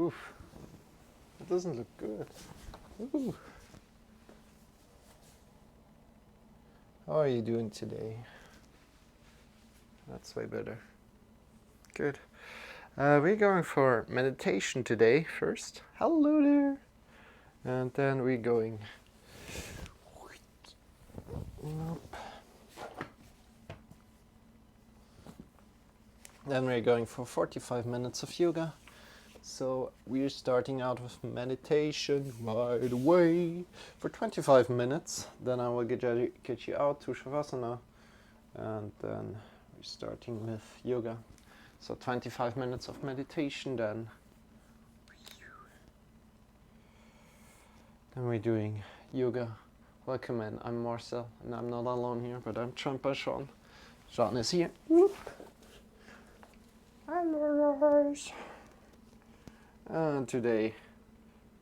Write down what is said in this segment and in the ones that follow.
Oof. It doesn't look good. Ooh. How are you doing today? That's way better. Good. We're going for meditation today first. Hello there. And then we're going... Nope. Then we're going for 45 minutes of yoga. So we're starting out with meditation right away for 25 minutes. Then I will get you out to Shavasana. And then we're starting with yoga. So 25 minutes of meditation then. Then we're doing yoga. Welcome in, I'm Marcel, and I'm not alone here, but I'm joined by Shawn. Shawn is here. Whoop. Hello guys. And today,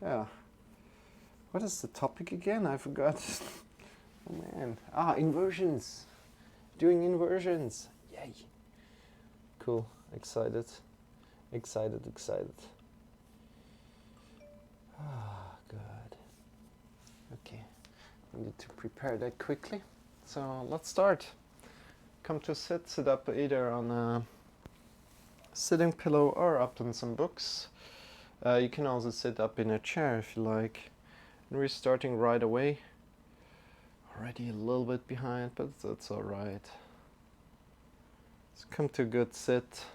what is the topic again? I forgot. Oh man. Inversions. Doing inversions. Yay. Cool. Excited. Excited. Good. Okay. I need to prepare that quickly. So let's start. Come to sit up either on a sitting pillow or up on some books. You can also sit up in a chair if you like. And we're starting right away. Already a little bit behind, but that's alright. So come to a good sit.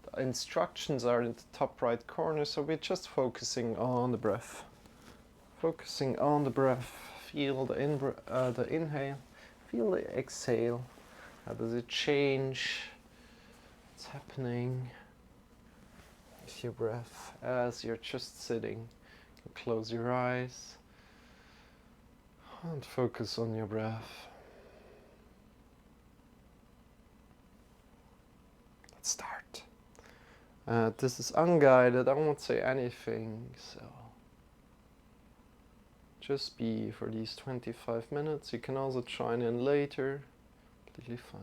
The instructions are in the top right corner, so we're just focusing on the breath. Focusing on the breath. Feel the inhale. Feel the exhale. How does it change? What's happening with your breath as you're just sitting? You can close your eyes and focus on your breath. Let's start. This is unguided, I won't say anything, so just be for these 25 minutes. You can also join in later, completely fine.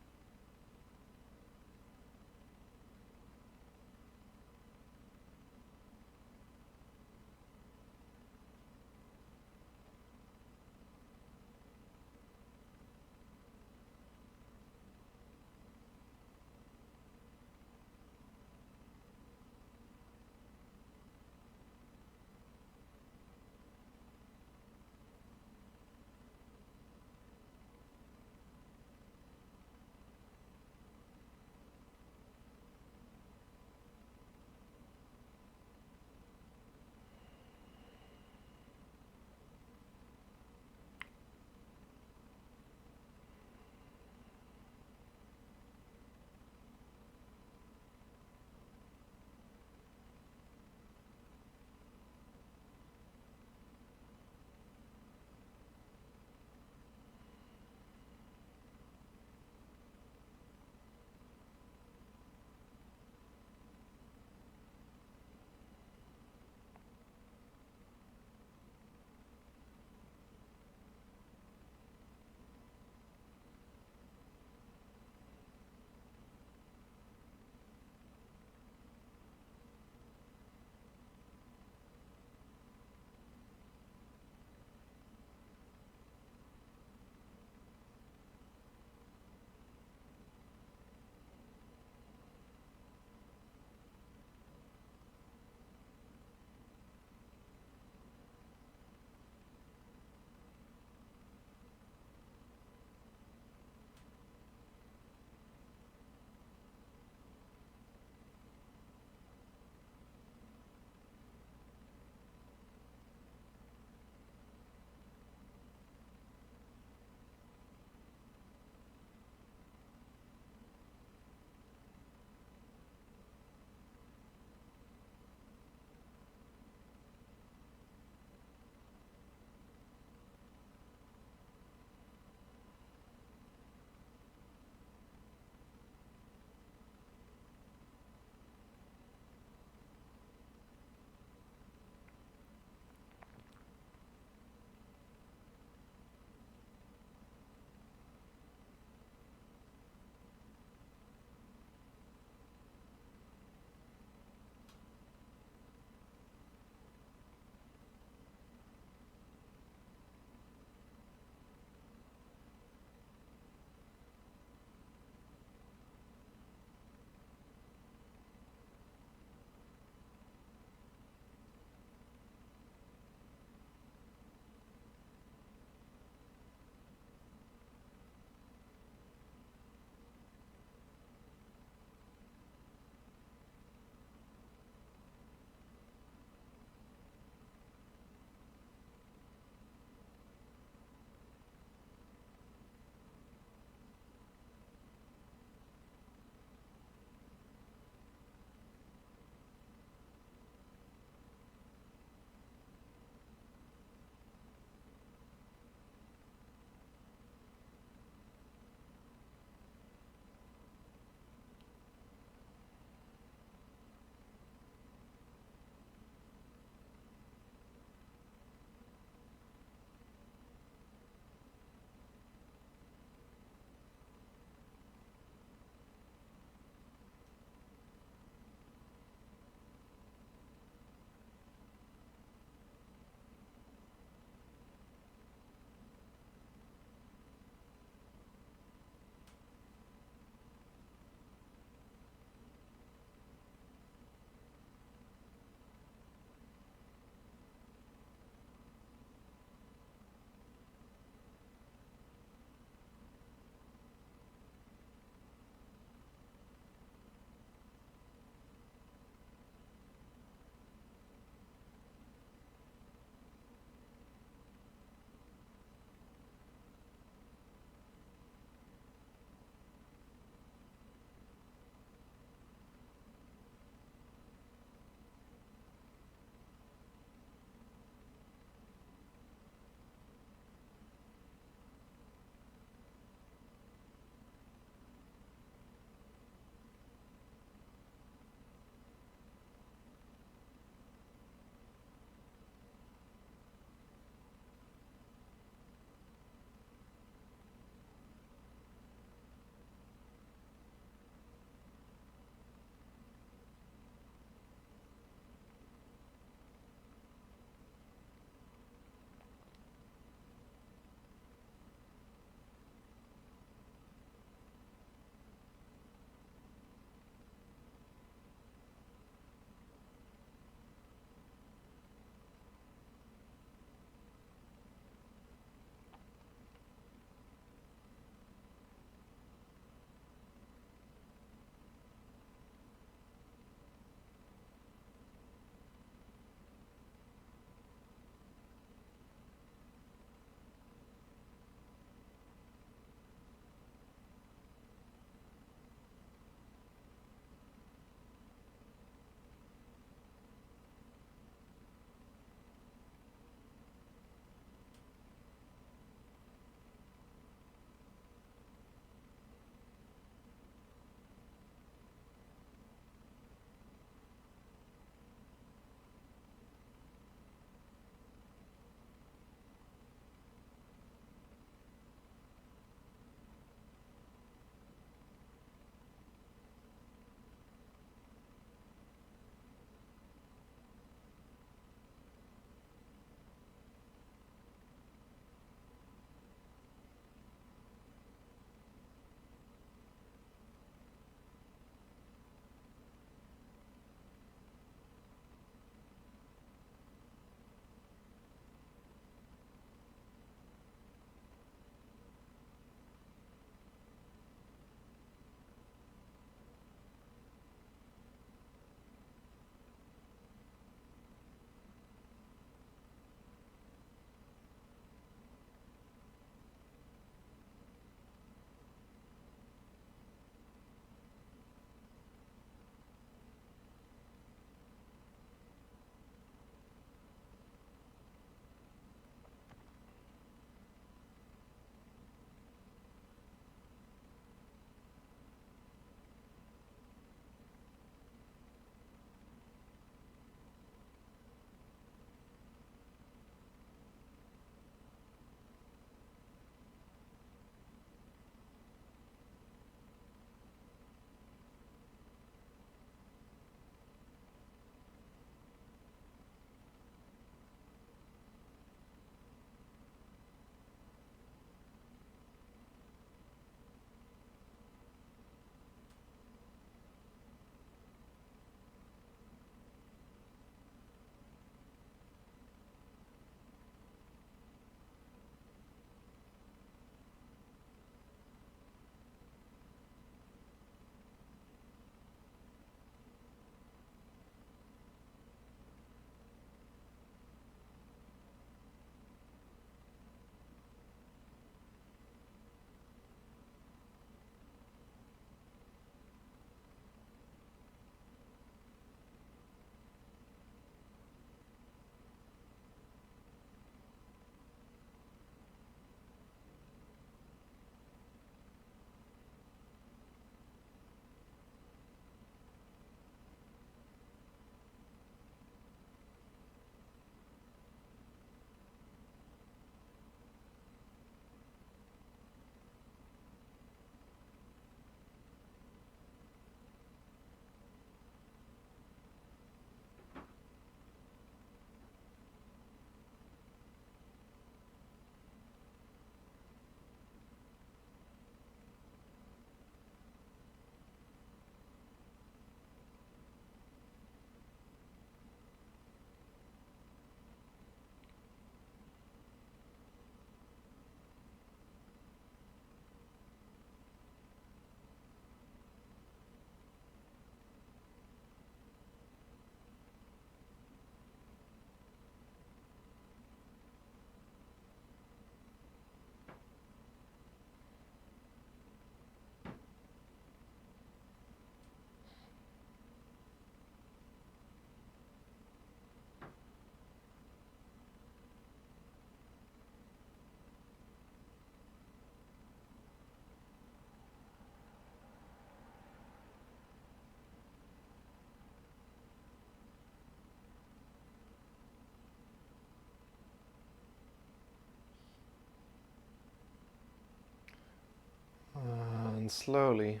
slowly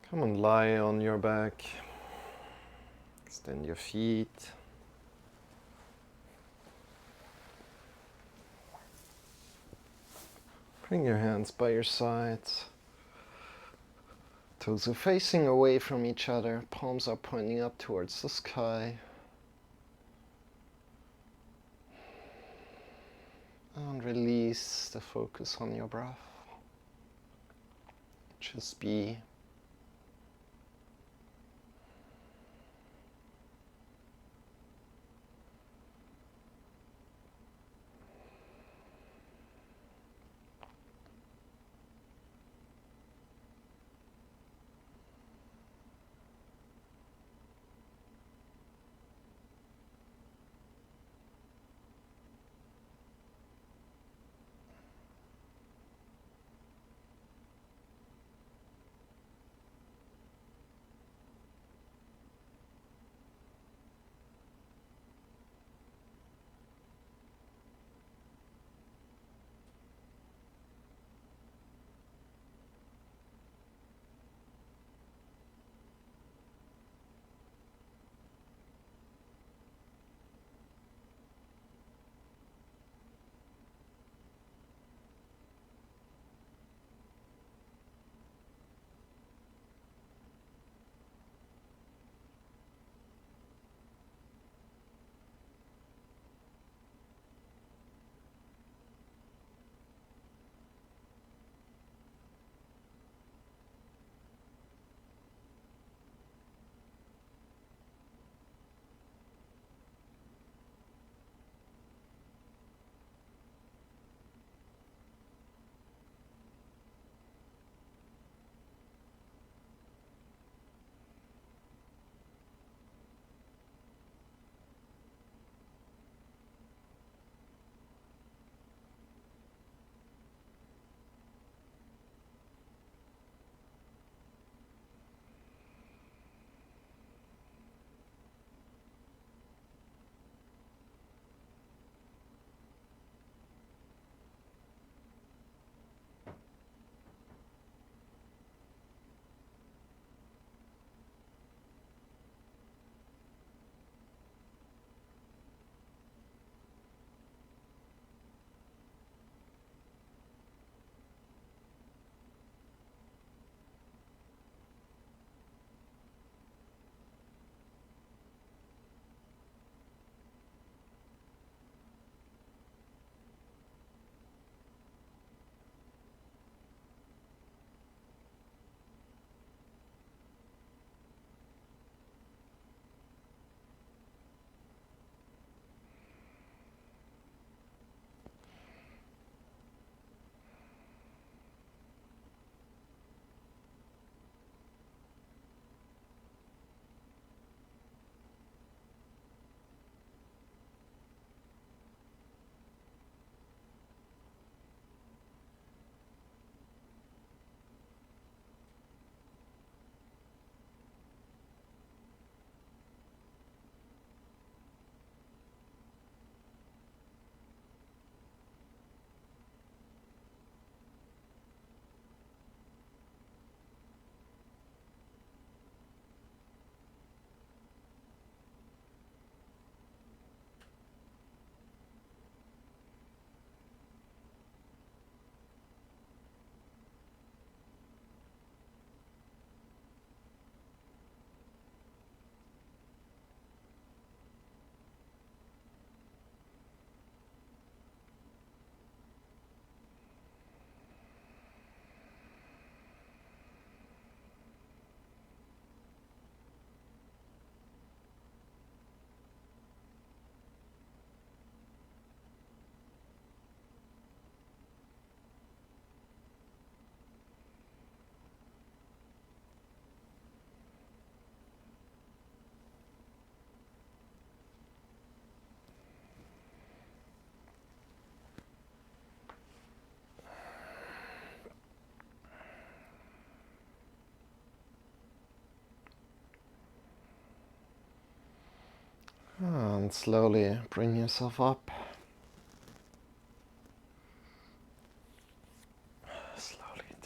come and lie on your back. Extend your feet. Bring your hands by your sides. Toes are facing away from each other. Palms are pointing up towards the sky. And release the focus on your breath. Just be. And slowly bring yourself up.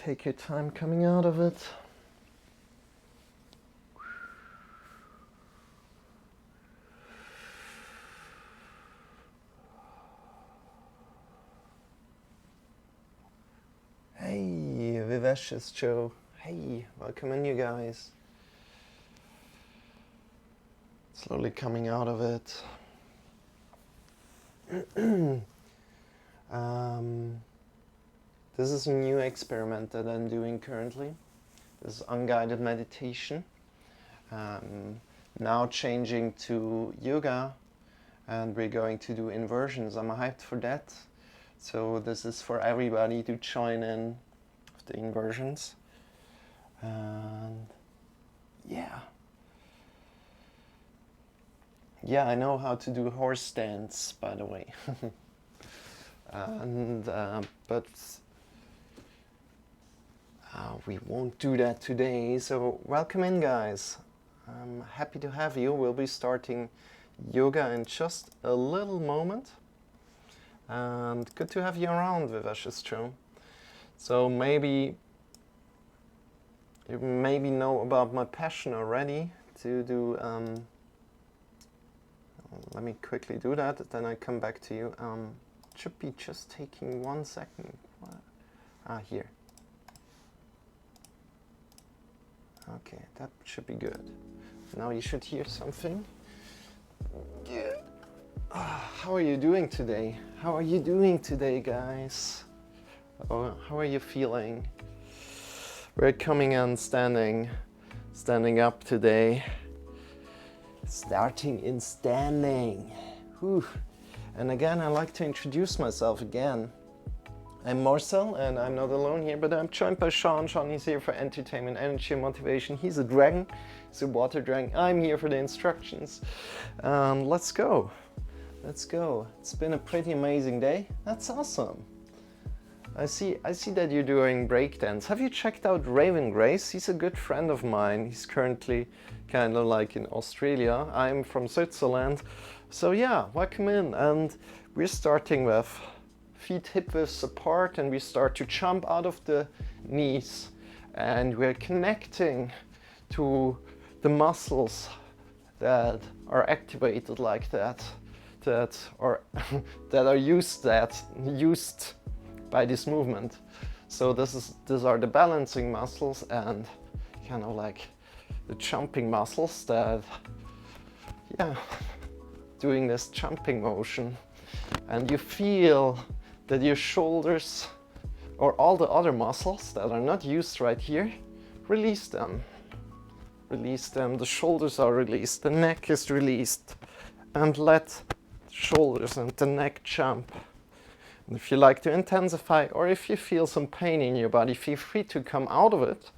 Take your time coming out of it. Hey, Vivacious Joe. Hey, welcome in, you guys. Slowly coming out of it. This is a new experiment that I'm doing currently. This is unguided meditation. Now changing to yoga, and we're going to do inversions. I'm hyped for that. So this is for everybody to join in with the inversions. And yeah. Yeah, I know how to do horse stance, by the way. But we won't do that today. So welcome in, guys. I'm happy to have you. We'll be starting yoga in just a little moment. And good to have you around, Vivacious Joe. So maybe you know about my passion already to do. Let me quickly do that, then I come back to you. Should be just taking 1 second. Here. Okay, that should be good. Now you should hear something. Good. How are you doing today? How are you doing today, guys? Oh, how are you feeling? We're coming and standing up today. Starting in standing. Whew. And again, I like to introduce myself again. I'm Marcel, and I'm not alone here, but I'm joined by Shawn. Shawn is here for entertainment, energy, and motivation. He's a dragon, he's a water dragon. I'm here for the instructions. Let's go. Let's go. It's been a pretty amazing day. That's awesome. I see that you're doing breakdance. Have you checked out Raven Grace? He's a good friend of mine. He's currently kind of like in Australia. I'm from Switzerland. So yeah, welcome in. And we're starting with feet hip widths apart, and we start to jump out of the knees. And we're connecting to the muscles that are activated like that are used by this movement. So these are the balancing muscles and kind of like the jumping muscles that, yeah, doing this jumping motion. And you feel that your shoulders or all the other muscles that are not used right here, release them. Release them. The shoulders are released, the neck is released, and let the shoulders and the neck jump. And if you like to intensify, or if you feel some pain in your body, feel free to come out of it,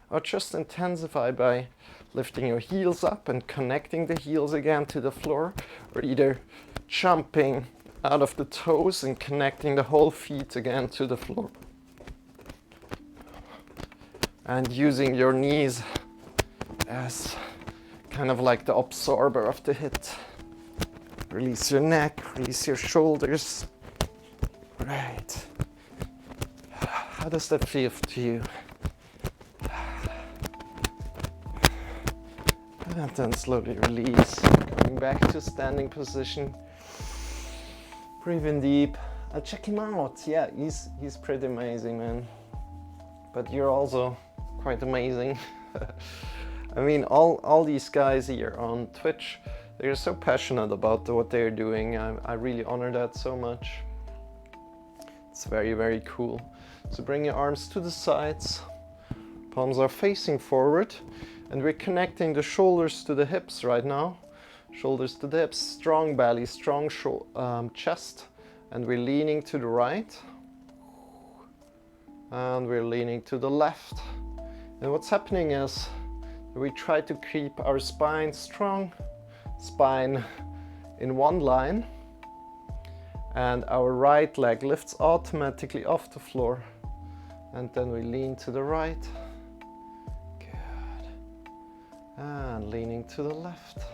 or just intensify by lifting your heels up and connecting the heels again to the floor, or either jumping out of the toes and connecting the whole feet again to the floor. And using your knees as kind of like the absorber of the hit. Release your neck, release your shoulders. Right. How does that feel to you? And then slowly release, coming back to standing position. Breathe in deep. Check him out. Yeah, he's pretty amazing, man. But you're also quite amazing. I mean, all these guys here on Twitch, they're so passionate about what they're doing. I really honor that so much. It's very, very cool. So bring your arms to the sides. Palms are facing forward. And we're connecting the shoulders to the hips right now. Shoulders to the hips, strong belly, strong chest. And we're leaning to the right. And we're leaning to the left. And what's happening is we try to keep our spine strong, spine in one line. And our right leg lifts automatically off the floor. And then we lean to the right. And leaning to the left.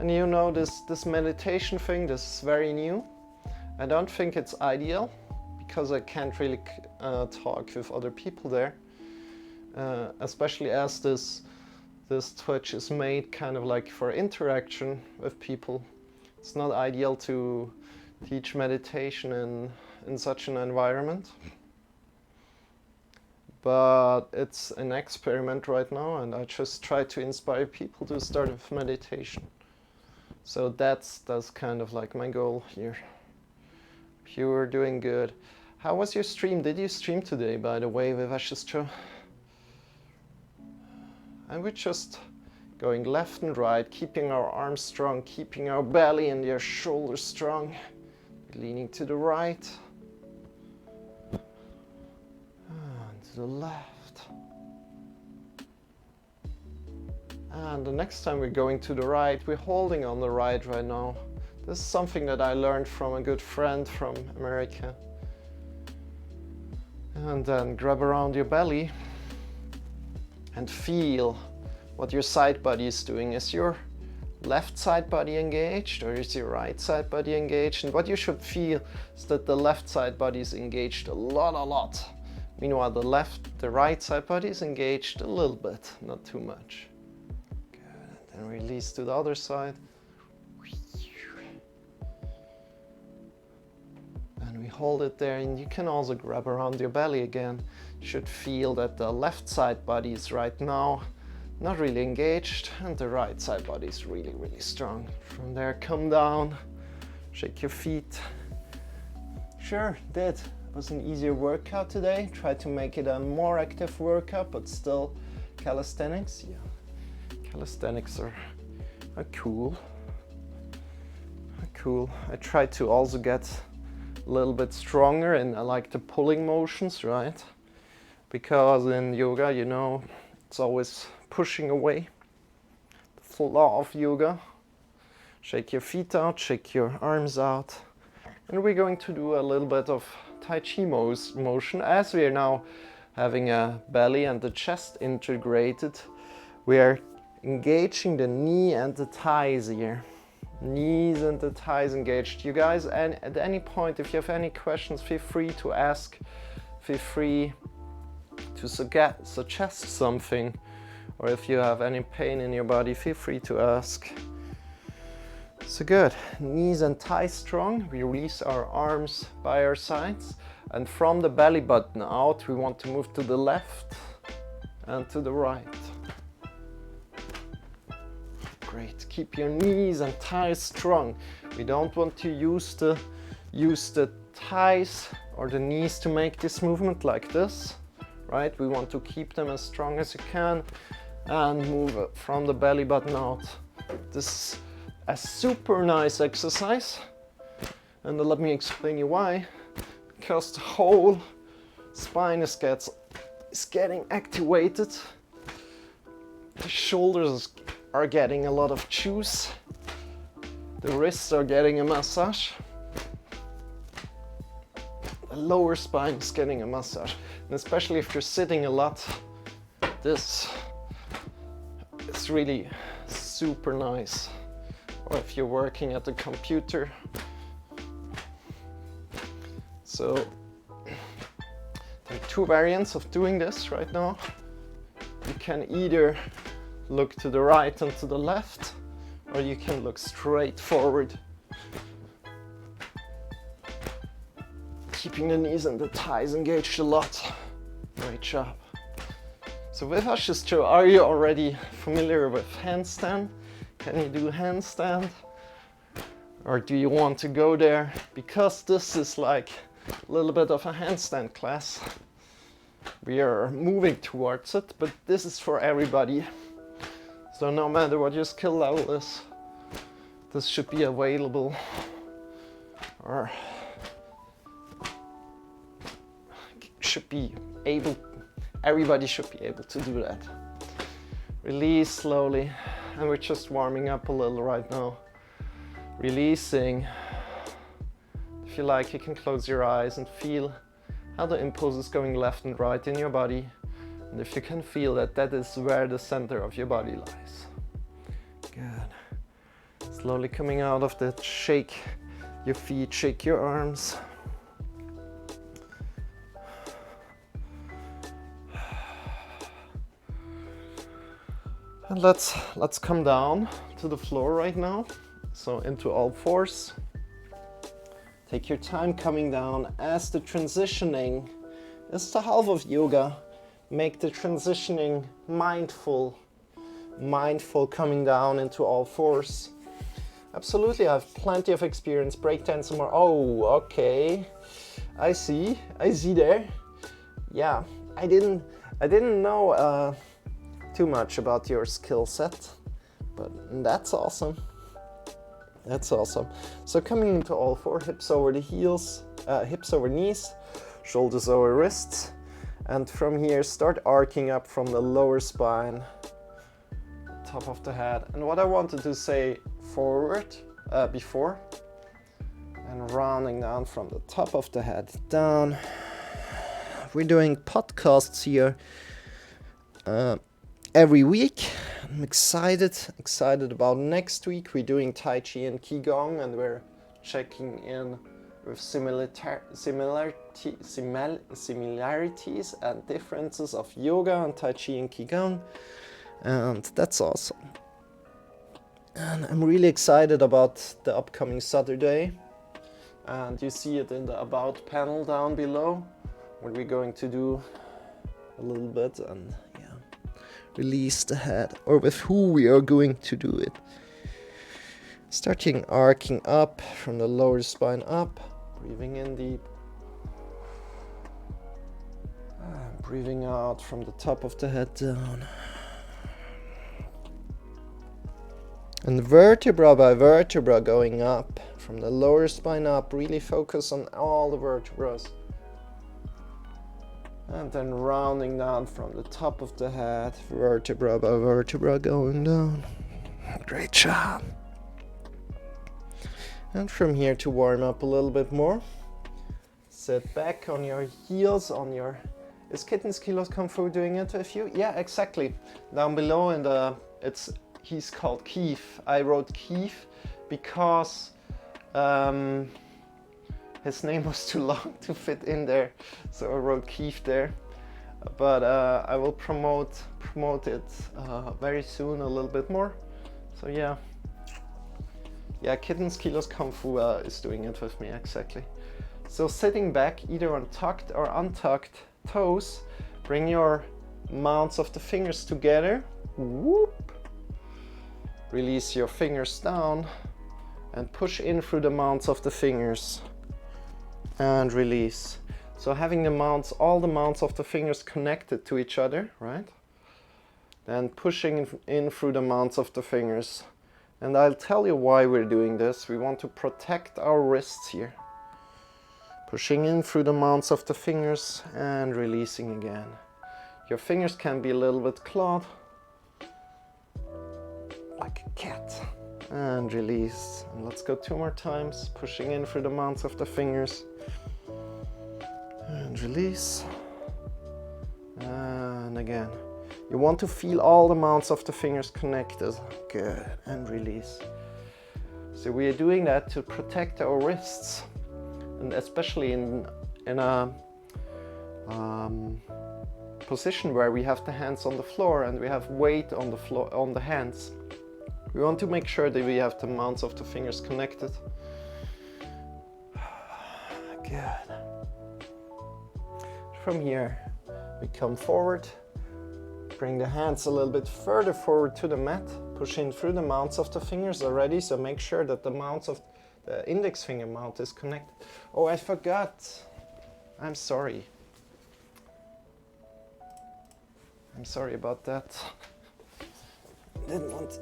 And you know, this meditation thing, this is very new. I don't think it's ideal because I can't really talk with other people there, especially as this Twitch is made kind of like for interaction with people. It's not ideal to teach meditation in such an environment. But it's an experiment right now, and I just try to inspire people to start with meditation. So that's kind of like my goal here. You're doing good. How was your stream? Did you stream today, by the way, with Ashistro? And we're just going left and right, keeping our arms strong, keeping our belly and your shoulders strong, leaning to the right and to the left. And the next time we're going to the right, we're holding on the right now. This is something that I learned from a good friend from America. And then grab around your belly and feel what your side body is doing. Is your left side body engaged, or is your right side body engaged? And what you should feel is that the left side body is engaged a lot. Meanwhile, the right side body is engaged a little bit, not too much. Good. And then release to the other side. And we hold it there, and you can also grab around your belly again. You should feel that the left side body is right now not really engaged, and the right side body is really strong. From there, come down, shake your feet. Sure, it was an easier workout today. Try to make it a more active workout, but still calisthenics. Yeah, calisthenics are cool. Cool. I try to also get a little bit stronger, and I like the pulling motions, right? Because in yoga, you know, it's always pushing away. The law of yoga. Shake your feet out, shake your arms out. And we're going to do a little bit of Tai Chi motion. As we are now having a belly and the chest integrated, we are engaging the knee and the thighs here. Knees and the thighs engaged. You guys, and at any point, if you have any questions, feel free to ask. Feel free to suggest something. Or if you have any pain in your body, feel free to ask. So good. Knees and thighs strong. We release our arms by our sides. And from the belly button out, we want to move to the left and to the right. Great. Keep your knees and thighs strong. We don't want to use the thighs or the knees to make this movement like this, right? We want to keep them as strong as you can and move from the belly button out. This is a super nice exercise, and let me explain you why. Because the whole spine is getting activated. The shoulders are getting a lot of juice. The wrists are getting a massage. The lower spine is getting a massage. And especially if you're sitting a lot, this is really super nice. Or if you're working at the computer. So there are two variants of doing this right now. You can either look to the right and to the left, or you can look straight forward. Keeping the knees and the thighs engaged a lot. Great job. So with Ashistro, are you already familiar with handstand? Can you do handstand? Or do you want to go there? Because this is like a little bit of a handstand class. We are moving towards it, but this is for everybody. So no matter what your skill level is, this should be available. Or should be able, everybody should be able to do that. Release slowly, and we're just warming up a little right now. Releasing. If you like, you can close your eyes and feel how the impulse is going left and right in your body. And if you can feel that, that is where the center of your body lies. Good. Slowly coming out of that, shake your feet, shake your arms. And let's come down to the floor right now. So into all fours. Take your time coming down as the transitioning is the half of yoga. Make the transitioning mindful coming down into all fours. Absolutely, I have plenty of experience. Breakdance more. Oh, okay. I see there. Yeah, I didn't know too much about your skill set, but that's awesome. That's awesome. So coming into all four, hips over the heels, hips over knees, shoulders over wrists, and from here start arcing up from the lower spine, top of the head. And what I wanted to say forward before, and rounding down from the top of the head down. We're doing podcasts here every week. I'm excited about next week. We're doing Tai Chi and Qigong, and we're checking in with similarities and differences of yoga and Tai Chi and Qigong, and that's awesome. And I'm really excited about the upcoming Saturday, and you see it in the About panel down below, where we're going to do a little bit and release the head, or with who we are going to do it. Starting arcing up from the lower spine up, breathing in deep, and breathing out from the top of the head down. And vertebra by vertebra going up from the lower spine up. Really focus on all the vertebrae. And then rounding down from the top of the head, vertebra by vertebra going down. Great job. And from here, to warm up a little bit more, sit back on your heels, on your... Is Kittens Kilos Kung Fu doing it with you? Yeah, exactly. Down below in the... He's called Keith. I wrote Keith because his name was too long to fit in there, so I wrote Keith there. But I will promote it very soon a little bit more. So yeah, Kittens Kilos Kung Fu is doing it with me, exactly. So sitting back, either on tucked or untucked toes, bring your mounts of the fingers together. Whoop. Release your fingers down and push in through the mounts of the fingers and release. So having all the mounts of the fingers connected to each other, right? Then pushing in through the mounts of the fingers. And I'll tell you why we're doing this. We want to protect our wrists here. Pushing in through the mounts of the fingers and releasing again. Your fingers can be a little bit clawed, like a cat. And release. And let's go 2 more times. Pushing in through the mounts of the fingers. And release. And again. You want to feel all the mounts of the fingers connected. Good. And release. So we are doing that to protect our wrists. And especially in a position where we have the hands on the floor and we have weight on the floor, on the hands. We want to make sure that we have the mounts of the fingers connected. Good. From here, we come forward, bring the hands a little bit further forward to the mat, push in through the mounts of the fingers already, so make sure that the mounts of the index finger mount is connected. Oh, I forgot. I'm sorry. I'm sorry about that. Didn't want...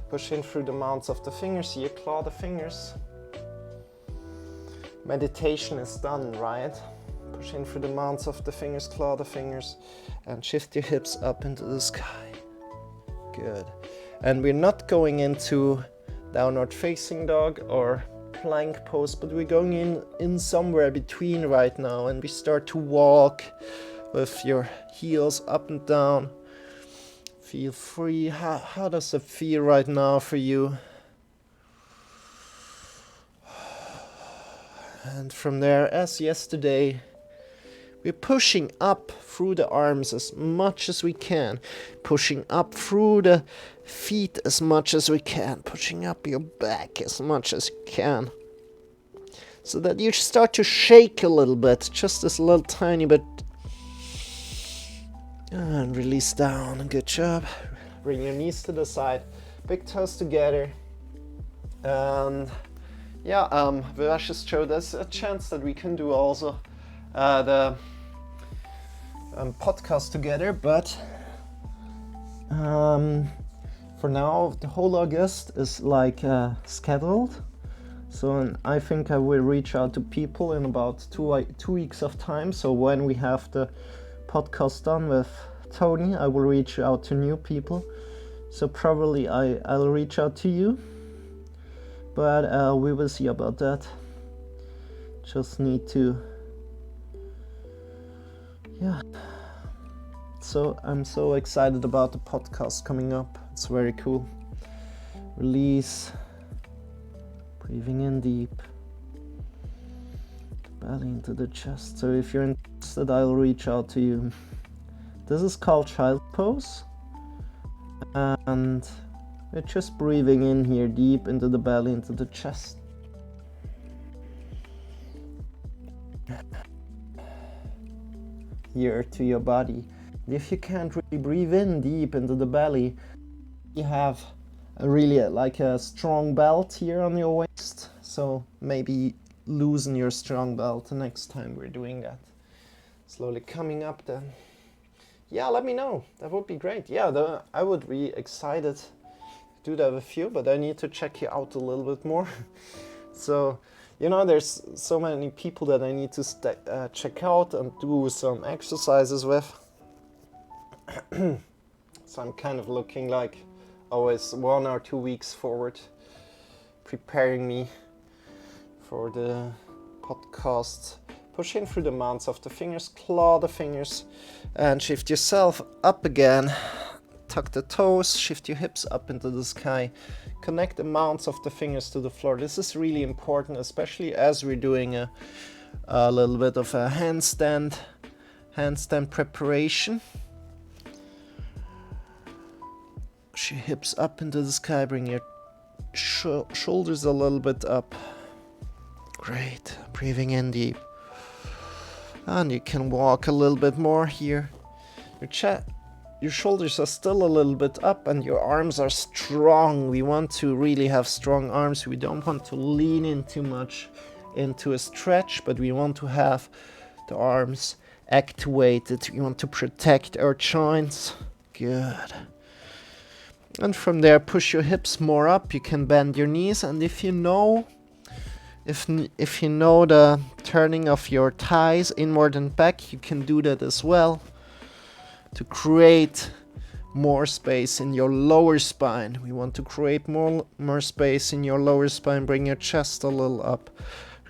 Push in through the mounts of the fingers here, claw the fingers. Meditation is done, right? Push in through the mounts of the fingers, claw the fingers, and shift your hips up into the sky. Good. And we're not going into downward facing dog or plank pose, but we're going in somewhere between right now, and we start to walk with your heels up and down. Feel free. How does it feel right now for you? And from there, as yesterday, We're pushing up through the arms as much as we can, pushing up through the feet as much as we can, pushing up your back as much as you can, so that you start to shake a little bit, just this little tiny bit, and release down. Good job. Bring your knees to the side, big toes together, and yeah, Vivash just showed us a chance that we can do also the podcast together, but for now the whole August is like scheduled, so I think I will reach out to people in about 2 weeks of time. So when we have the podcast done with Tony, I will reach out to new people, so probably I'll reach out to you, but we will see about that. Just need to, yeah. So I'm so excited about the podcast coming up. It's very cool. Release. Breathing in deep. Belly into the chest. So if you're interested, I'll reach out to you. This is called child pose. And we're just breathing in here deep into the belly, into the chest. Here to your body. If you can't really breathe in deep into the belly, you have like a strong belt here on your waist, so maybe loosen your strong belt the next time we're doing that. Slowly coming up then. Yeah, let me know. That would be great. Yeah, I would be excited to do that with you, but I need to check you out a little bit more. So, you know, there's so many people that I need to check out and do some exercises with. So I'm kind of looking like always 1 or 2 weeks forward, preparing me for the podcast. Push in through the mounts of the fingers, claw the fingers, and shift yourself up again. Tuck the toes, shift your hips up into the sky. Connect the mounts of the fingers to the floor. This is really important, especially as we're doing a little bit of a handstand preparation. Push your hips up into the sky, bring your shoulders a little bit up. Great, breathing in deep. And you can walk a little bit more here. Your shoulders are still a little bit up and your arms are strong. We want to really have strong arms. We don't want to lean in too much into a stretch, but we want to have the arms activated. We want to protect our joints. Good. And from there, push your hips more up. You can bend your knees, and if you know the turning of your thighs inward and back, you can do that as well to create more space in your lower spine. We want to create more space in your lower spine. Bring your chest a little up.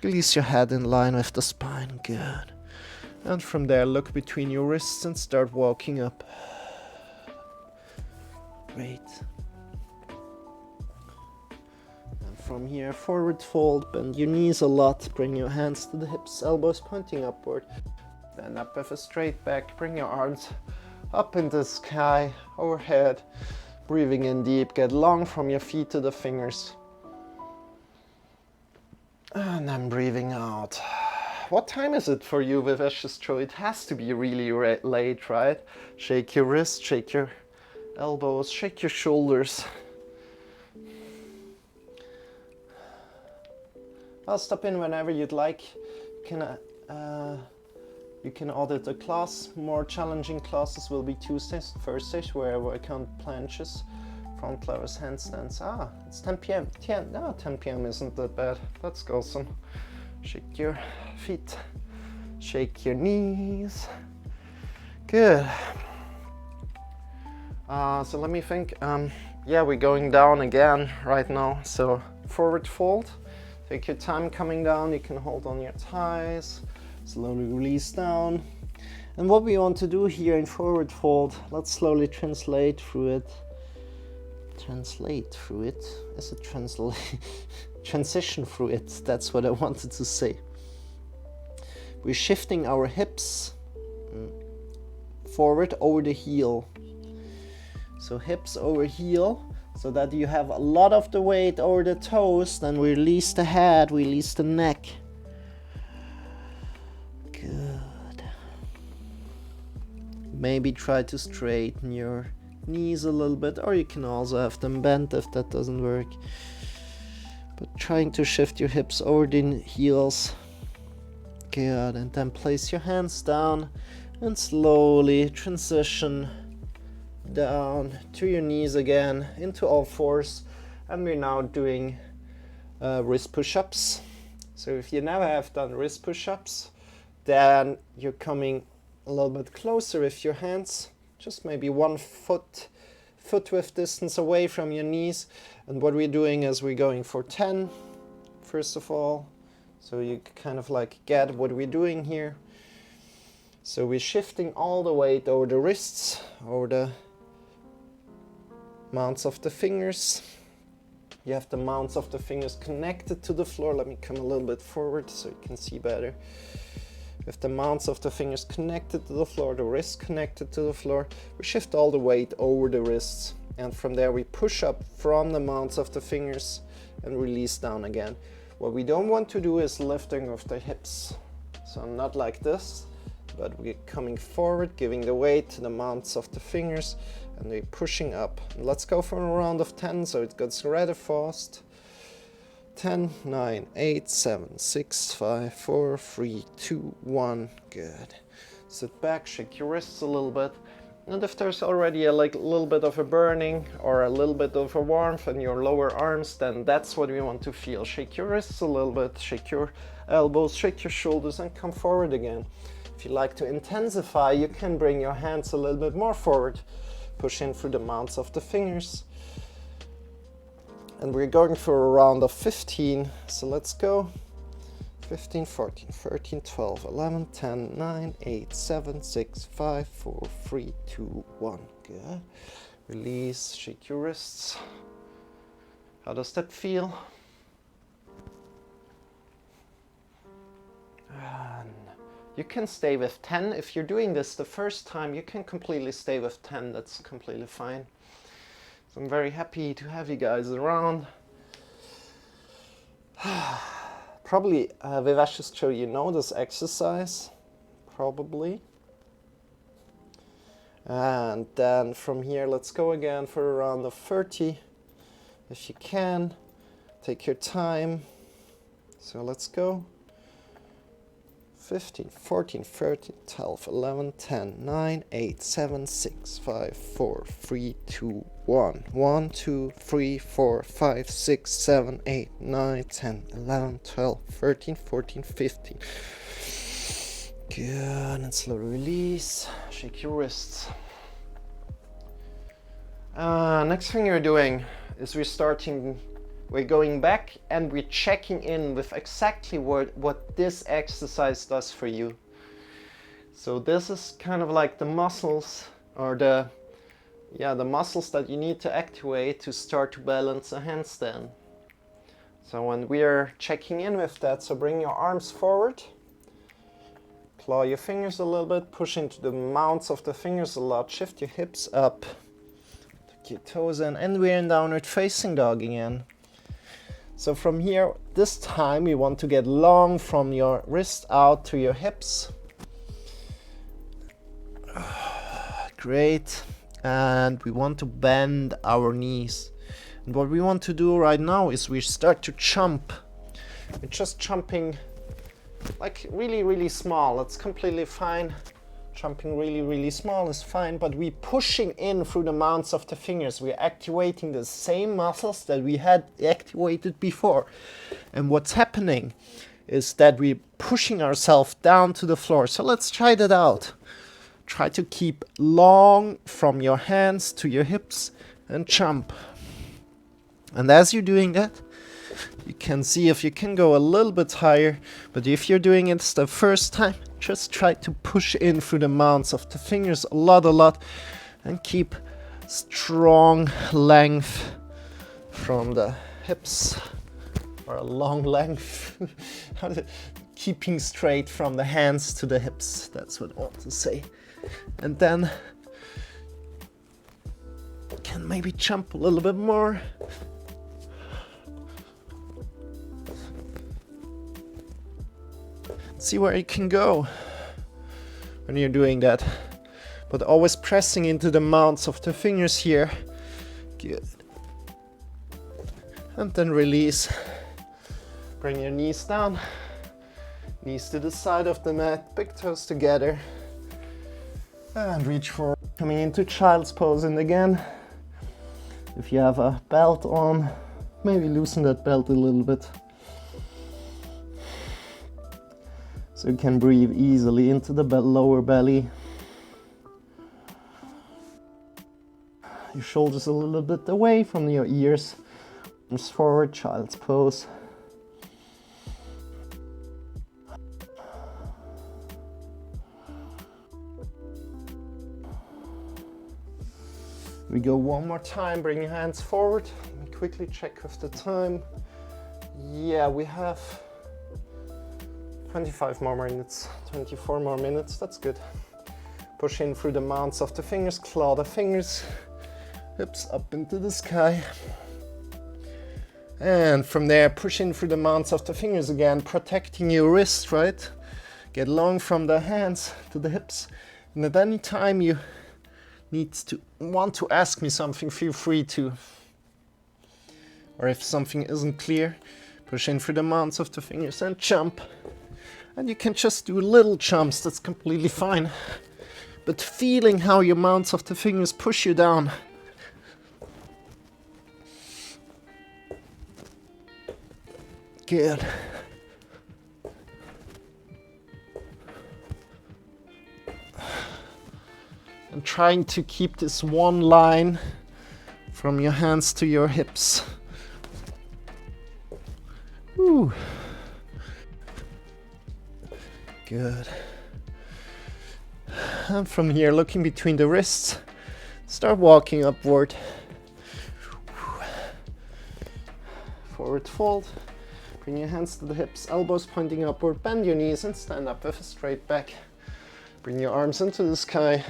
Release your head in line with the spine. Good. And from there, look between your wrists and start walking up. Great. And from here, forward fold, bend your knees a lot, bring your hands to the hips, elbows pointing upward. Stand up with a straight back, bring your arms up in the sky, overhead. Breathing in deep, get long from your feet to the fingers. And then breathing out. What time is it for you with Escher? It has to be really late, right? Shake your wrists, shake your elbows, shake your shoulders. I'll stop in whenever you'd like. You can audit a class. More challenging classes will be Tuesdays, Thursdays, where I work on planches, front levers, handstands. It's 10 p.m. 10 p.m. isn't that bad. That's awesome. Shake your feet, shake your knees. Good. So let me think. We're going down again right now. So forward fold. Take your time coming down. You can hold on your thighs. Slowly release down. And what we want to do here in forward fold, let's slowly translate through it. Is it transition through it? That's what I wanted to say. We're shifting our hips forward over the heel. So hips over heel, so that you have a lot of the weight over the toes. Then release the head, release the neck. Good. Maybe try to straighten your knees a little bit, or you can also have them bent if that doesn't work. But trying to shift your hips over the heels. Good, and then place your hands down and slowly transition down to your knees again into all fours. And we're now doing wrist push-ups. So if you never have done wrist push-ups, then you're coming a little bit closer with your hands, just maybe 1 foot width distance away from your knees. And what we're doing is we're going for 10 first of all, so you kind of like get what we're doing here. So we're shifting all the weight over the wrists, over the mounts of the fingers. You have the mounts of the fingers connected to the floor. Let me come a little bit forward so you can see better. With the mounts of the fingers connected to the floor, the wrists connected to the floor, we shift all the weight over the wrists, and from there we push up from the mounts of the fingers and release down again. What we don't want to do is lifting of the hips. So not like this, but we're coming forward, giving the weight to the mounts of the fingers, and we're pushing up. And let's go for a round of 10 so it gets rather fast. 10, 9, 8, 7, 6, 5, 4, 3, 2, 1. Good. Sit back, shake your wrists a little bit. And if there's already a little bit of a burning or a little bit of a warmth in your lower arms, then that's what we want to feel. Shake your wrists a little bit, shake your elbows, shake your shoulders, and come forward again. If you like to intensify, you can bring your hands a little bit more forward. Push in through the mounts of the fingers. And we're going for a round of 15, so let's go. 15, 14, 13, 12, 11, 10, 9, 8, 7, 6, 5, 4, 3, 2, 1. Good. Release, shake your wrists. How does that feel? And you can stay with 10. If you're doing this the first time, you can completely stay with 10. That's completely fine. So I'm very happy to have you guys around. Probably, Vivash's show, you know this exercise, probably. And then from here, let's go again for a round of 30. If you can, take your time. So let's go. 15, 14, 13, 12, 11, 10, 9, 8, 7, 6, 5, 4, 3, 2, 1. 1, 2, 3, 4, 5, 6, 7, 8, 9, 10, 11, 12, 13, 14, 15. Good, and slowly release. Shake your wrists. Next thing you're doing is we're going back and we're checking in with exactly what this exercise does for you. So this is kind of like the muscles, or the muscles that you need to activate to start to balance a handstand. So when we are checking in with that, so bring your arms forward, claw your fingers a little bit, push into the mounts of the fingers a lot, shift your hips up, tuck your toes in, and we're in downward facing dog again. So from here, this time we want to get long from your wrist out to your hips. Great. And we want to bend our knees. And what we want to do right now is we start to jump. We're just jumping like really, really small. That's completely fine. Jumping really, really small is fine, but we're pushing in through the mounts of the fingers. We're activating the same muscles that we had activated before. And what's happening is that we're pushing ourselves down to the floor. So let's try that out. Try to keep long from your hands to your hips and jump. And as you're doing that, you can see if you can go a little bit higher, but if you're doing it the first time, just try to push in through the mounts of the fingers a lot, and keep strong length from the hips, or a long length, keeping straight from the hands to the hips. That's what I want to say. And then can maybe jump a little bit more. See where you can go when you're doing that. But always pressing into the mounts of the fingers here. Good. And then release. Bring your knees down. Knees to the side of the mat, big toes together. And reach forward. Coming into child's pose. And again, if you have a belt on, maybe loosen that belt a little bit. So you can breathe easily into the lower belly. Your shoulders a little bit away from your ears. Arms forward, child's pose. We go one more time, bring your hands forward. Let me quickly check with the time. Yeah, we have 25 more minutes, 24 more minutes, that's good. Push in through the mounts of the fingers, claw the fingers, hips up into the sky. And from there, push in through the mounts of the fingers again, protecting your wrist, right? Get long from the hands to the hips. And at any time you want to ask me something, feel free to. Or if something isn't clear, push in through the mounts of the fingers and jump. And you can just do little jumps, that's completely fine. But feeling how your mounts of the fingers push you down. Good. And trying to keep this one line from your hands to your hips. Woo. Good. And from here, looking between the wrists, start walking upward. Forward fold. Bring your hands to the hips, elbows pointing upward, bend your knees and stand up with a straight back. Bring your arms into the sky.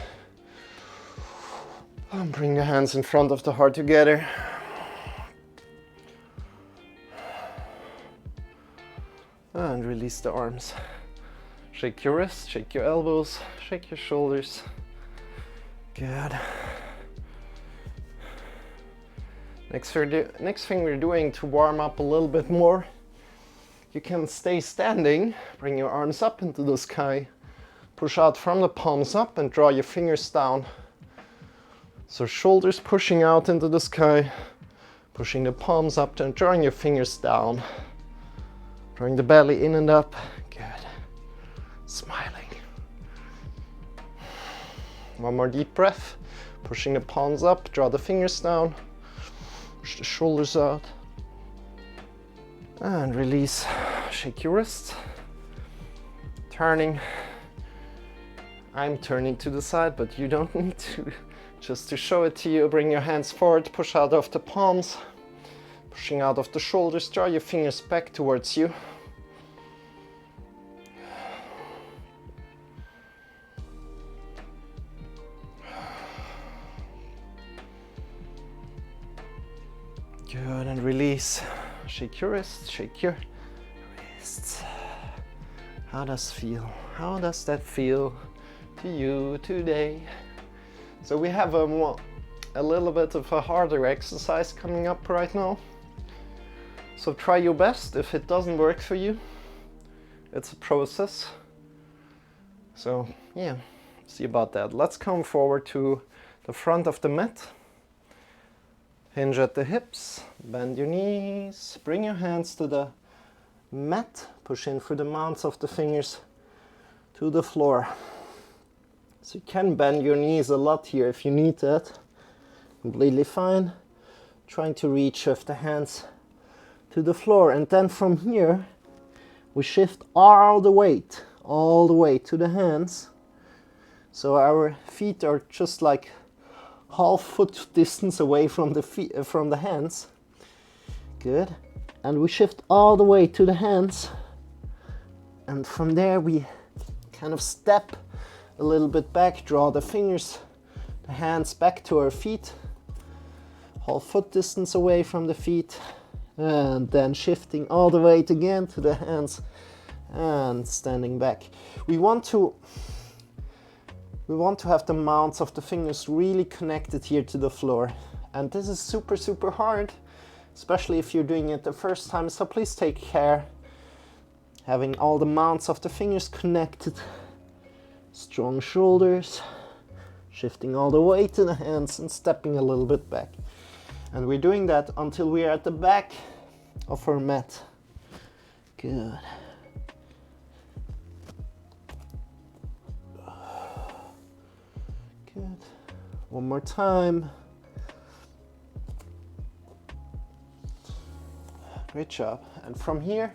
And bring your hands in front of the heart together. And release the arms. Shake your wrists, shake your elbows, shake your shoulders. Good. Next thing we're doing to warm up a little bit more, you can stay standing, bring your arms up into the sky, push out from the palms up and draw your fingers down. So shoulders pushing out into the sky, pushing the palms up and drawing your fingers down. Drawing the belly in and up. Good. Smiling. One more deep breath. Pushing the palms up, draw the fingers down. Push the shoulders out. And release. Shake your wrists. Turning. I'm turning to the side, but you don't need to. Just to show it to you, bring your hands forward, push out of the palms. Pushing out of the shoulders, draw your fingers back towards you. Good, and release. Shake your wrists, shake your wrists. How does feel? How does that feel to you today? So we have a little bit of a harder exercise coming up right now. So try your best. If it doesn't work for you, it's a process. So yeah, see about that. Let's come forward to the front of the mat. Hinge at the hips, bend your knees, bring your hands to the mat, push in through the mounts of the fingers to the floor. So you can bend your knees a lot here if you need that. Completely fine. Trying to reach with the hands to the floor. And then from here, we shift all the way to the hands. So our feet are just like half foot distance away from the hands. Good. And we shift all the way to the hands. And from there we kind of step a little bit back, draw the fingers, the hands back to our feet, whole foot distance away from the feet, and then shifting all the weight again to the hands and standing back. We want to have the mounts of the fingers really connected here to the floor, and this is super hard, especially if you're doing it the first time, so please take care having all the mounts of the fingers connected. Strong shoulders, shifting all the weight to the hands and stepping a little bit back. And we're doing that until we are at the back of our mat. Good. Good. One more time. Great job. And from here,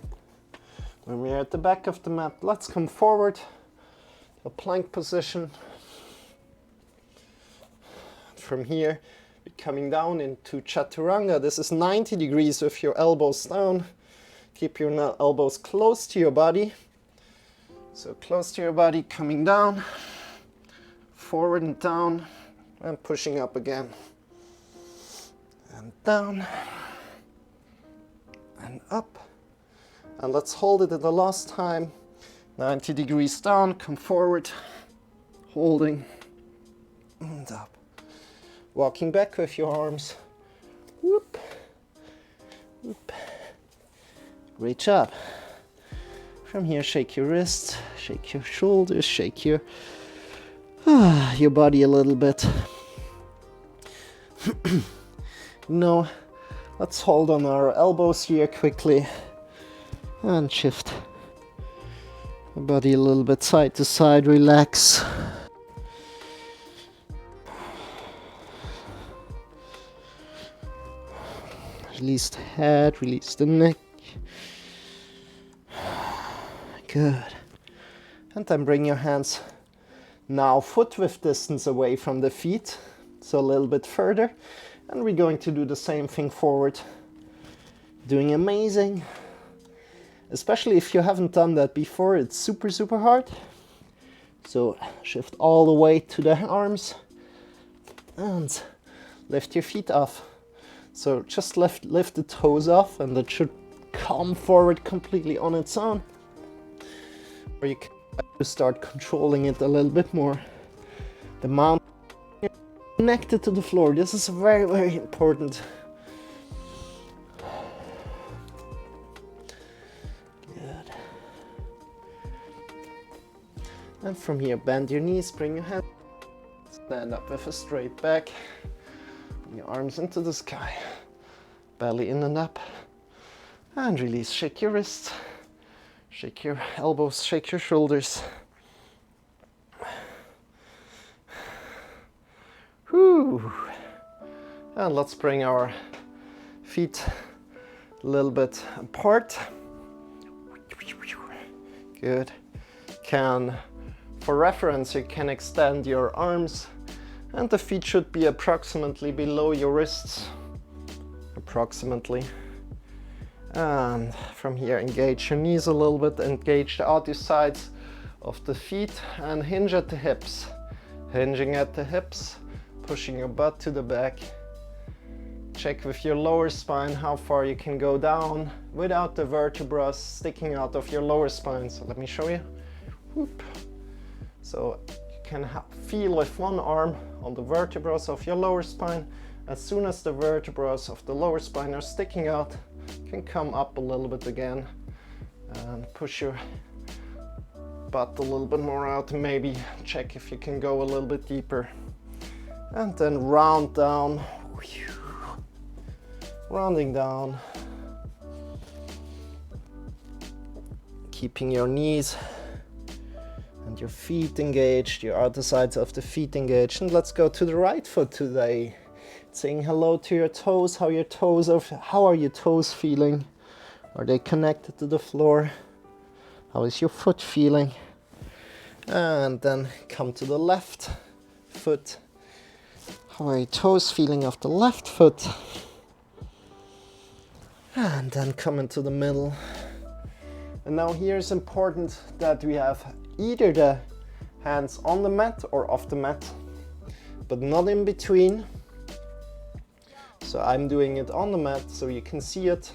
when we're at the back of the mat, let's come forward, a plank position. From here, we're coming down into chaturanga. This is 90 degrees with your elbows down. Keep your elbows close to your body. So close to your body, coming down, forward and down, and pushing up again. And down, and up. And let's hold it at the last time. 90 degrees down, come forward, holding, and up. Walking back with your arms. Whoop, whoop. Great job. From here, shake your wrists, shake your shoulders, shake your body a little bit. No, let's hold on our elbows here quickly and shift the body a little bit side to side, relax. Release the head, release the neck. Good. And then bring your hands now foot width distance away from the feet, so a little bit further. And we're going to do the same thing forward. Doing amazing. Especially if you haven't done that before, it's super hard. So shift all the weight to the arms and lift your feet off. So just lift the toes off, and that should come forward completely on its own. Or you can start controlling it a little bit more. The mount connected to the floor. This is very important. Good. And from here, bend your knees, bring your head, stand up with a straight back. Bring your arms into the sky, belly in and up, and release. Shake your wrists, shake your elbows, shake your shoulders. Whew. And let's bring our feet a little bit apart. Good. For reference, you can extend your arms, and the feet should be approximately below your wrists. Approximately. And from here, engage your knees a little bit, engage the outer sides of the feet, and hinge at the hips. Hinging at the hips, pushing your butt to the back. Check with your lower spine how far you can go down without the vertebrae sticking out of your lower spine. So let me show you. Whoop. So you can feel with one arm on the vertebrae of your lower spine. As soon as the vertebrae of the lower spine are sticking out, you can come up a little bit again and push your butt a little bit more out. Maybe check if you can go a little bit deeper. And then round down, rounding down, keeping your knees and your feet engaged, your outer sides of the feet engaged. And let's go to the right foot today. Saying hello to your toes. How are your toes feeling? Are they connected to the floor? How is your foot feeling? And then come to the left foot. How are your toes feeling of the left foot? And then come into the middle. And now here is important that we have either the Hands on the mat or off the mat, but not in between. So I'm doing it on the mat so you can see it.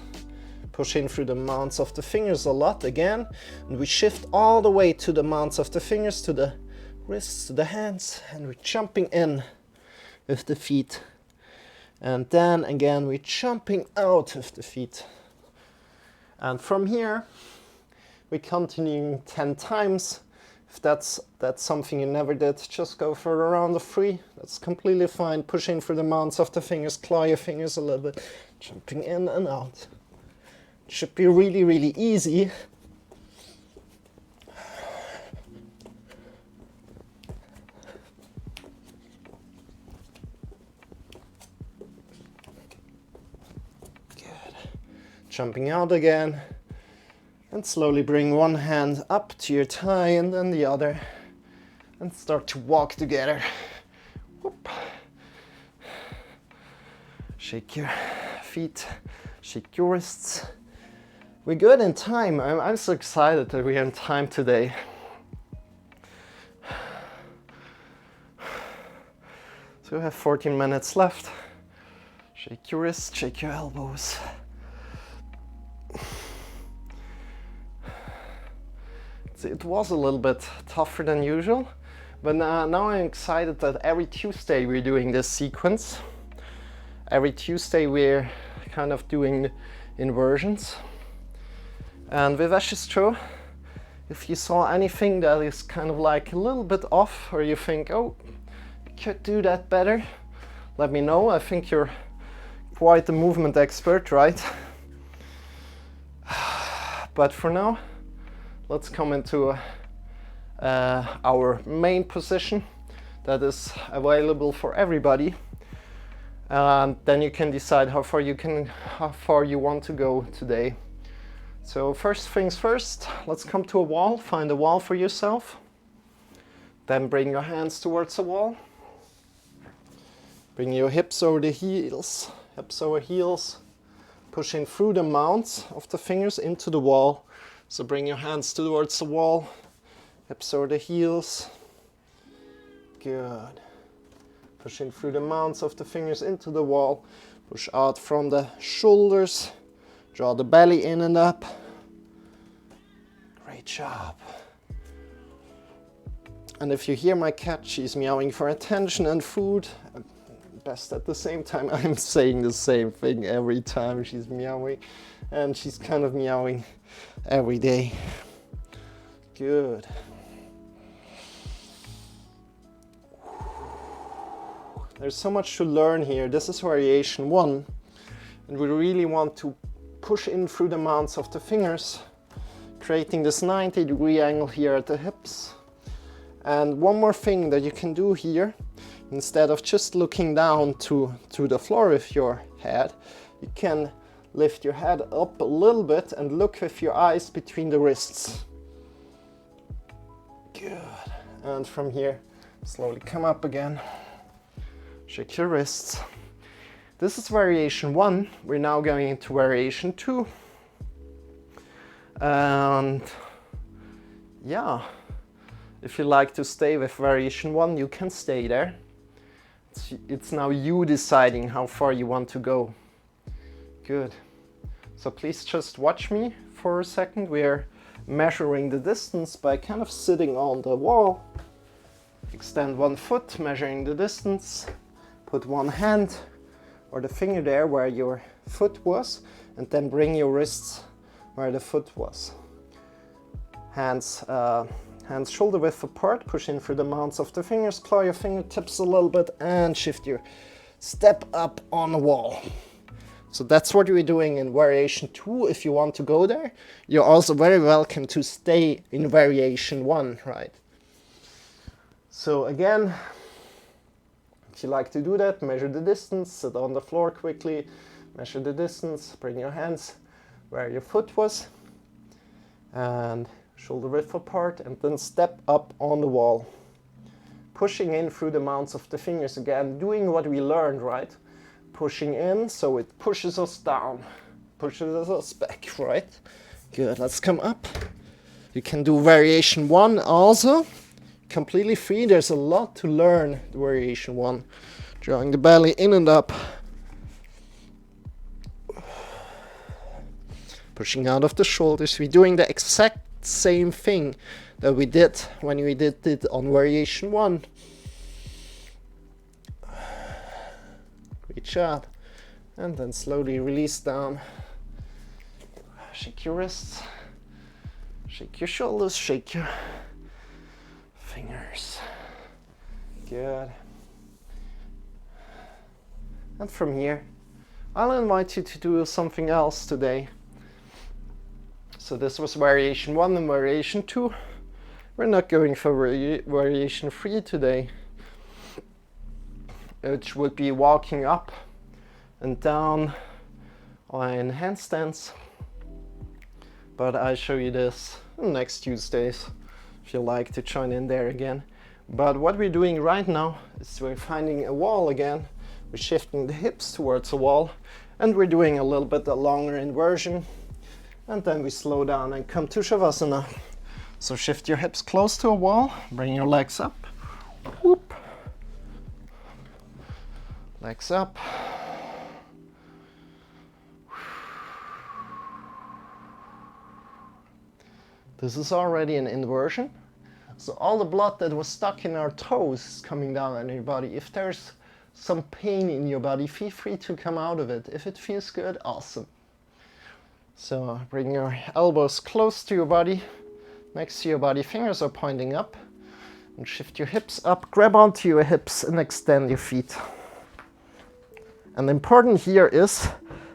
Push in through the mounts of the fingers a lot again, and we shift all the way to the mounts of the fingers, to the wrists, to the hands, and we're jumping in with the feet. And then again we're jumping out with the feet. And from here we're continuing 10 times. If that's something you never did, just go for a round of 3. That's completely fine. Push in through the mounts of the fingers, claw your fingers a little bit, jumping in and out. It should be really, really easy. Good. Jumping out again. And slowly bring one hand up to your thigh and then the other. And start to walk together. Whoop. Shake your feet, shake your wrists. We're good in time. I'm so excited that we're in time today. So we have 14 minutes left. Shake your wrists, shake your elbows. It was a little bit tougher than usual, but now I'm excited that every Tuesday we're doing this sequence. Every Tuesday we're kind of doing inversions. And with Ashistro, if you saw anything that is kind of like a little bit off, or you think, oh, you could do that better, let me know. I think you're quite a movement expert, right? But for now, let's come into our main position that is available for everybody, and then you can decide how far you want to go today. So first things first, let's come to a wall. Find a wall for yourself. Then bring your hands towards the wall. Bring your hips over the heels, hips over heels, pushing through the mounts of the fingers into the wall. So bring your hands towards the wall, hips over the heels. Good. Pushing through the mounts of the fingers into the wall. Push out from the shoulders. Draw the belly in and up. Great job. And if you hear my cat, she's meowing for attention and food. Best at the same time. I'm saying the same thing every time she's meowing. And she's kind of meowing every day. Good. There's so much to learn here. This is variation 1, and we really want to push in through the mounts of the fingers, creating this 90-degree angle here at the hips. And one more thing that you can do here, instead of just looking down to the floor with your head, you can lift your head up a little bit and look with your eyes between the wrists. Good. And from here, slowly come up again. Shake your wrists. This is variation 1. We're now going into variation 2. And yeah, if you like to stay with variation 1, you can stay there. It's now you deciding how far you want to go. Good. So please just watch me for a second. We're measuring the distance by kind of sitting on the wall. Extend one foot, measuring the distance. Put one hand or the finger there where your foot was, and then bring your wrists where the foot was. Hands shoulder width apart, push in through the mounts of the fingers, claw your fingertips a little bit, and shift your step up on the wall. So that's what we're doing in variation 2. If you want to go there, you're also very welcome to stay in variation 1, right? So again, if you like to do that, measure the distance, sit on the floor quickly, measure the distance, bring your hands where your foot was, and shoulder width apart, and then step up on the wall. Pushing in through the mounts of the fingers again, doing what we learned, right? Pushing in, so it pushes us down, pushes us back, right? Good, let's come up. You can do variation 1 also. You completely free. There's a lot to learn, the variation 1. Drawing the belly in and up. Pushing out of the shoulders. We're doing the exact same thing that we did when we did it on variation 1. Reach up and then slowly release down. Shake your wrists, shake your shoulders, shake your fingers. Good. And from here, I'll invite you to do something else today. So this was variation 1 and variation 2. We're not going for variation 3 today. It would be walking up and down in handstands. But I'll show you this next Tuesdays if you like to join in there again. But what we're doing right now is we're finding a wall again. We're shifting the hips towards the wall and we're doing a little bit a longer inversion. And then we slow down and come to Shavasana. So shift your hips close to a wall, bring your legs up. Whoop. Legs up. This is already an inversion. So all the blood that was stuck in our toes is coming down on your body. If there's some pain in your body, feel free to come out of it. If it feels good, awesome. So bring your elbows close to your body, next to your body, fingers are pointing up, and shift your hips up, grab onto your hips and extend your feet. And important here is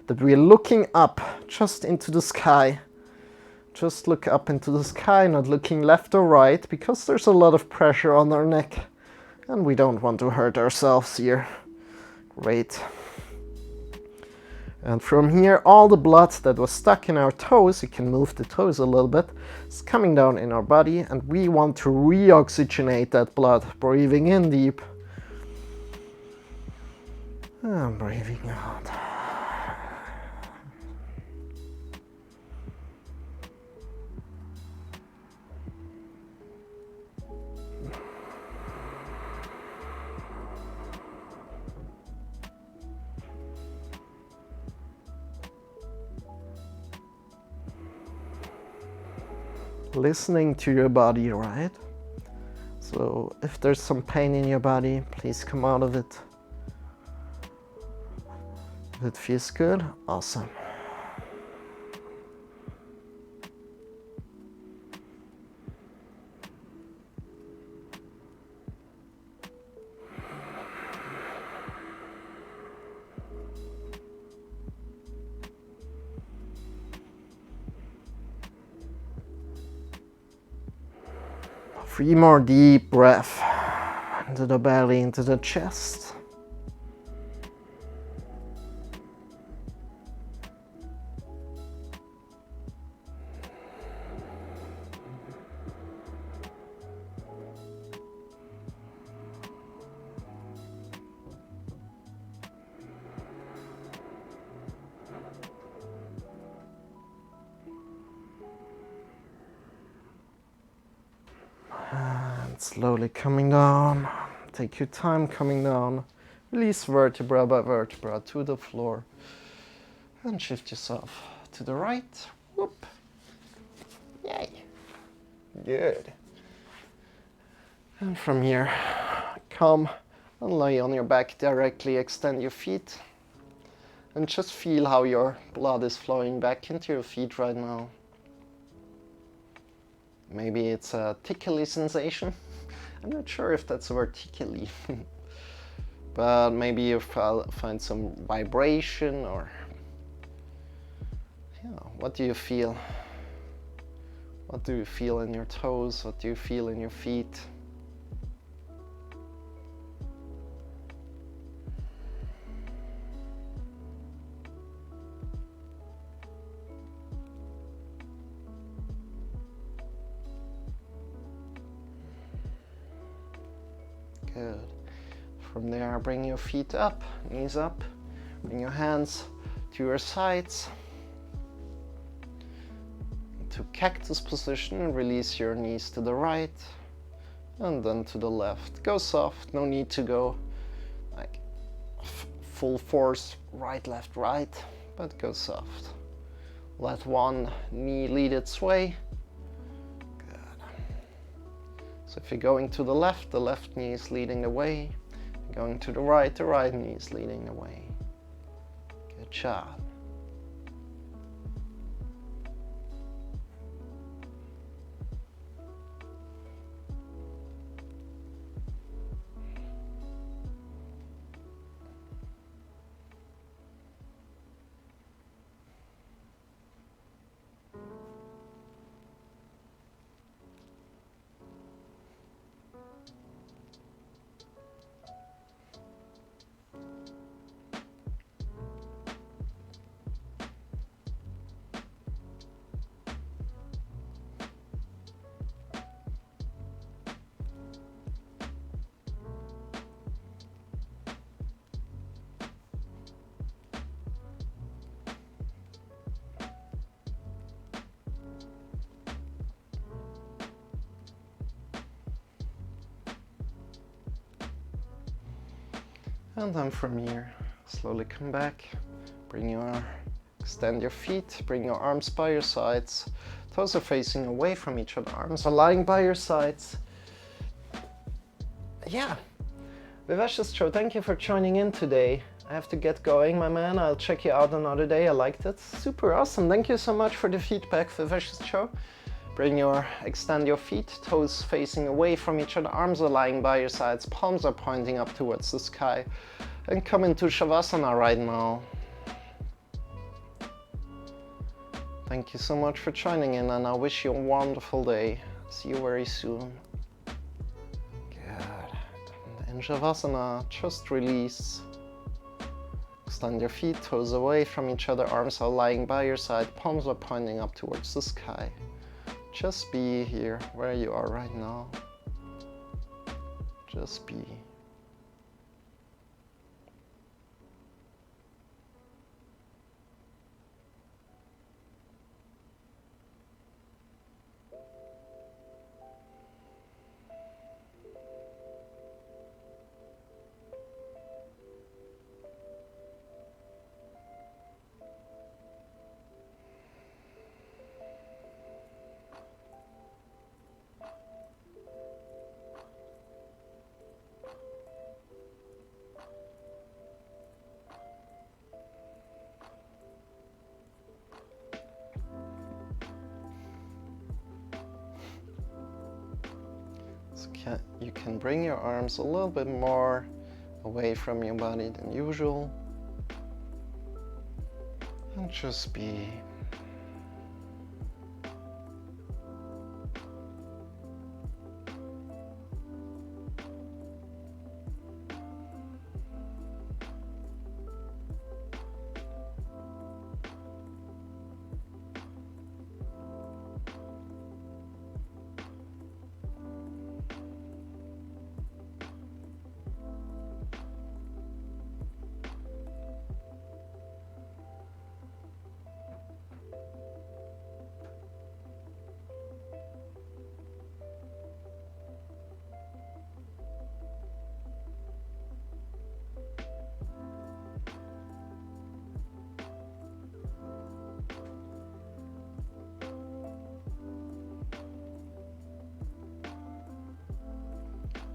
that we're looking up, just into the sky. Just look up into the sky, not looking left or right, because there's a lot of pressure on our neck, and we don't want to hurt ourselves here. Great. And from here, all the blood that was stuck in our toes, you can move the toes a little bit, is coming down in our body, and we want to reoxygenate that blood. Breathing in deep. And breathing out. Listening to your body, right? So if there's some pain in your body, please come out of it. If it feels good, awesome. Three more deep breaths into the belly, into the chest. And slowly coming down. Take your time coming down. Release vertebra by vertebra to the floor. And shift yourself to the right. Whoop. Yay. Good. And from here, come and lay on your back directly. Extend your feet. And just feel how your blood is flowing back into your feet right now. Maybe it's a tickly sensation. I'm not sure if that's a word, tickly. But maybe you find some vibration or... Yeah, what do you feel? What do you feel in your toes? What do you feel in your feet? Good. From there, bring your feet up, knees up, bring your hands to your sides. To cactus position, release your knees to the right, And then to the left. Go soft, no need to go like full force, right, left, right, but go soft. Let one knee lead its way. Good. So if you're going to the left knee is leading the way. If you're going to the right knee is leading the way. Good job. And then from here, slowly come back, extend your feet, bring your arms by your sides, toes are facing away from each other, arms are lying by your sides. Yeah, Vivacious Joe, thank you for joining in today. I have to get going, my man. I'll check you out another day. I liked it. Super awesome. Thank you so much for the feedback, Vivacious Joe. Extend your feet, toes facing away from each other, arms are lying by your sides, palms are pointing up towards the sky. And come into Shavasana right now. Thank you so much for joining in, and I wish you a wonderful day. See you very soon. Good. In Shavasana, just release. Extend your feet, toes away from each other, arms are lying by your side, palms are pointing up towards the sky. Just be here where you are right now. Just be. You can bring your arms a little bit more away from your body than usual. And just be.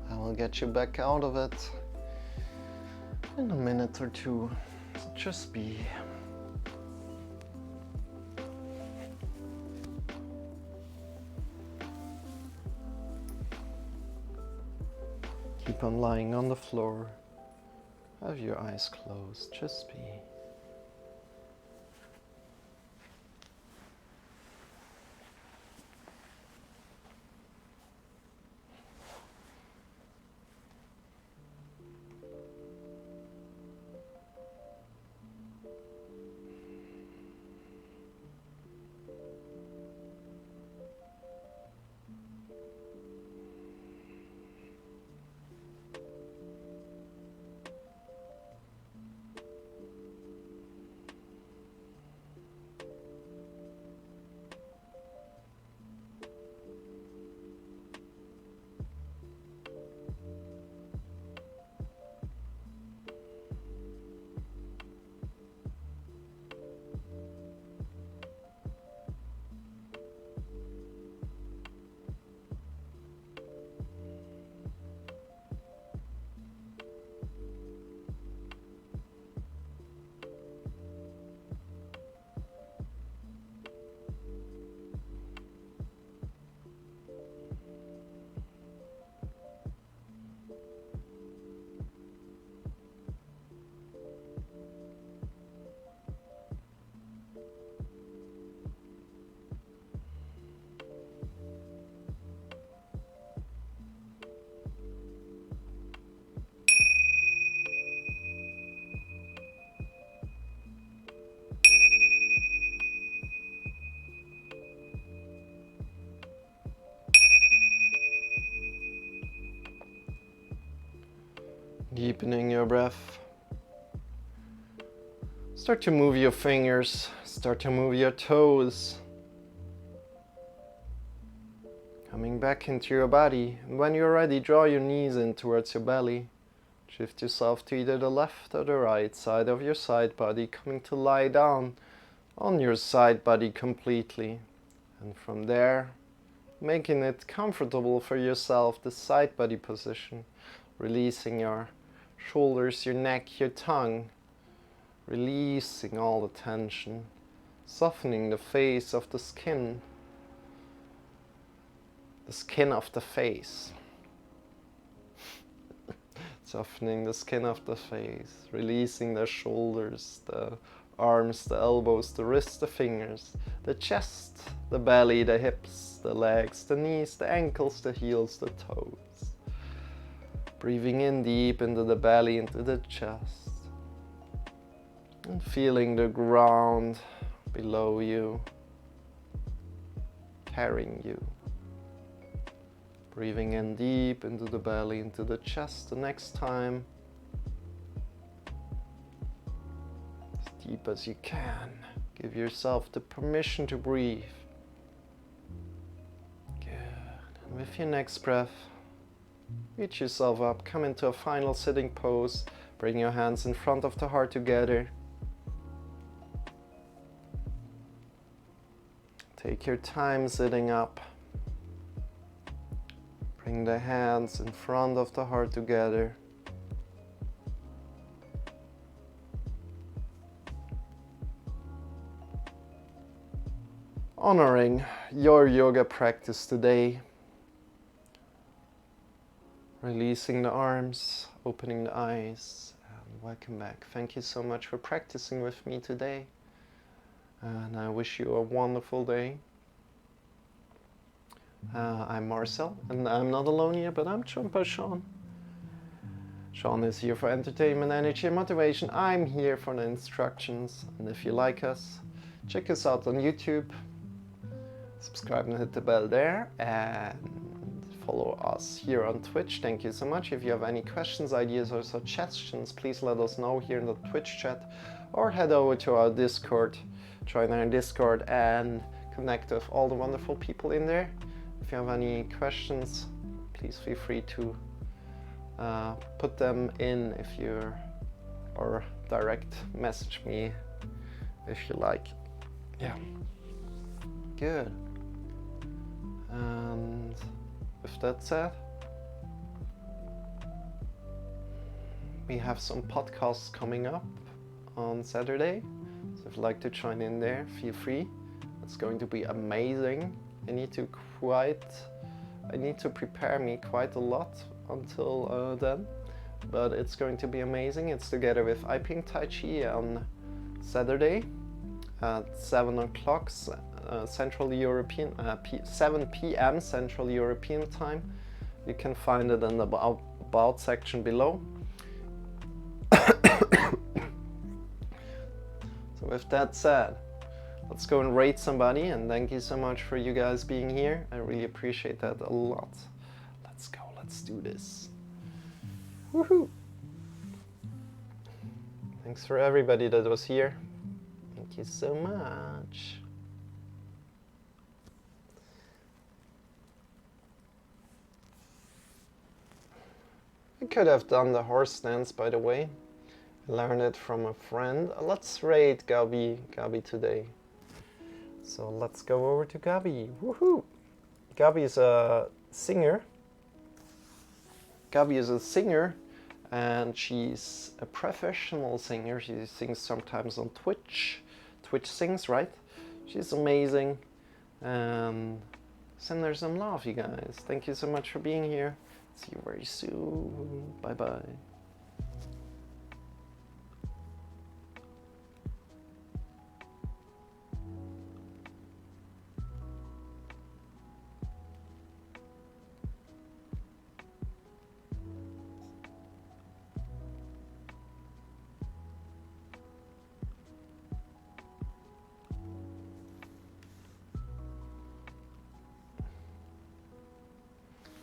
I'll get you back out of it in a minute or two. So just be. Keep on lying on the floor. Have your eyes closed. Just be. Deepening your breath. Start to move your fingers, start to move your toes. Coming back into your body, and when you're ready, draw your knees in towards your belly. Shift yourself to either the left or the right side of your side body, coming to lie down on your side body completely. And from there, making it comfortable for yourself, the side body position, releasing your shoulders, your neck, your tongue, releasing all the tension, softening the face of the skin of the face. Softening the skin of the face, releasing the shoulders, the arms, the elbows, the wrists, the fingers, the chest, the belly, the hips, the legs, the knees, the ankles, the heels, the toes. Breathing in deep into the belly, into the chest. And feeling the ground below you, carrying you. Breathing in deep into the belly, into the chest. The next time, as deep as you can, give yourself the permission to breathe. Good. And with your next breath, reach yourself up, come into a final sitting pose. Bring your hands in front of the heart together. Take your time sitting up. Bring the hands in front of the heart together. Honoring your yoga practice today. Releasing the arms, opening the eyes, and welcome back. Thank you so much for practicing with me today. And I wish you a wonderful day. I'm Marcel, and I'm not alone here, but I'm joined by Shawn. Shawn is here for entertainment, energy, and motivation. I'm here for the instructions. And if you like us, check us out on YouTube. Subscribe and hit the bell there. And follow us here on Twitch. Thank you so much. If you have any questions, ideas, or suggestions, please let us know here in the Twitch chat. Or head over to our Discord. Join our Discord and connect with all the wonderful people in there. If you have any questions, please feel free to put them in if you're, or direct message me if you like. Yeah. Good. And with that said, we have some podcasts coming up on Saturday. So if you'd like to join in there, feel free. It's going to be amazing. I need to prepare me quite a lot until then, but it's going to be amazing. It's together with I Ping Tai Chi on Saturday at 7 o'clock Central European, 7 p.m. Central European time. You can find it in the about section below. So with that said, let's go and rate somebody, and thank you so much for you guys being here. I really appreciate that a lot. Let's go, let's do this. Woohoo! Thanks for everybody that was here. Thank you so much. I could have done the horse dance, by the way. I learned it from a friend. Let's rate Gabi today. So let's go over to Gabi. Woohoo! Gabi is a singer. And she's a professional singer. She sings sometimes on Twitch. Twitch sings, right? She's amazing. And send her some love, you guys. Thank you so much for being here. See you very soon. Bye bye.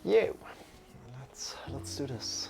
Yeah, let's do this.